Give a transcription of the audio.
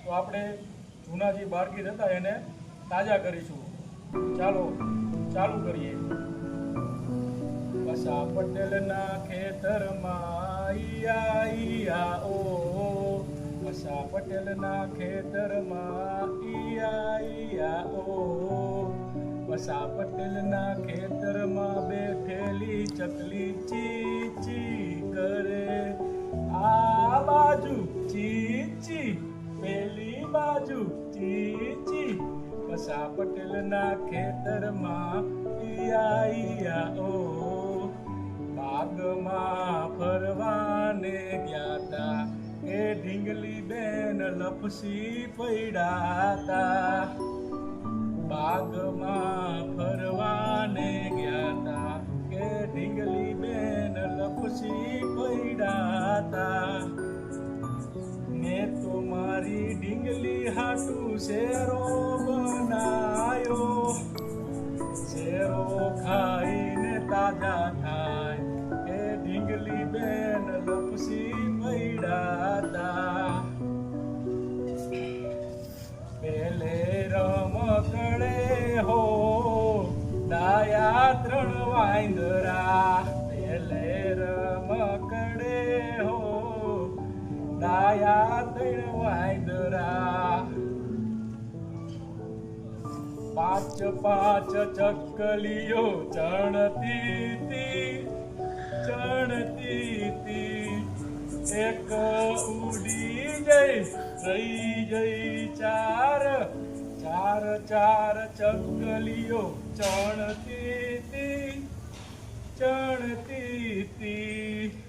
તો આપણે જૂના જે બાળગીત હતા એને તાજા કરીશું. ચાલો ચાલુ કરીએ. વસા પટેલના ખેતરમાં ઈયા ઈયા ઓ, વસા પટેલના ખેતરમાં ઈયા ઈયા ઓ, વસા પટેલના ખેતરમાં બેઠેલી ચકલી ચી ચી કરે, આ બાજુ ચી ચી, પેલી બાજુ ચી ચી. વસા પટેલના ખેતરમાં ઈયા ઈયા ઓ, બાગમાં ફરવાને ગયા તા કે ઢીંગલી બેન લપસી પડ્યા તા. બાગમાં ફરવાને ગયા તા કે ઢીંગલી બેન લપસી પડ્યા તા. મેં તો મારી ઢીંગલી હાટું શેરો બનાયો, શેરો ખાઈને તાજા થાય કે ઢીંગલી બેન લપસી પડ્યા તા. પેલે રમકડે હો ડાયા 3 વાંદરા, પેલે રમકડે હો ડાયા 3 વાંદરા. 5 5 ચકલીઓ ચણતી તી, ચણતી તી. એક ઉડી જઈ રહી જઈ 4, 4 4 ચકલીઓ ચણતી તી, ચણતી તી.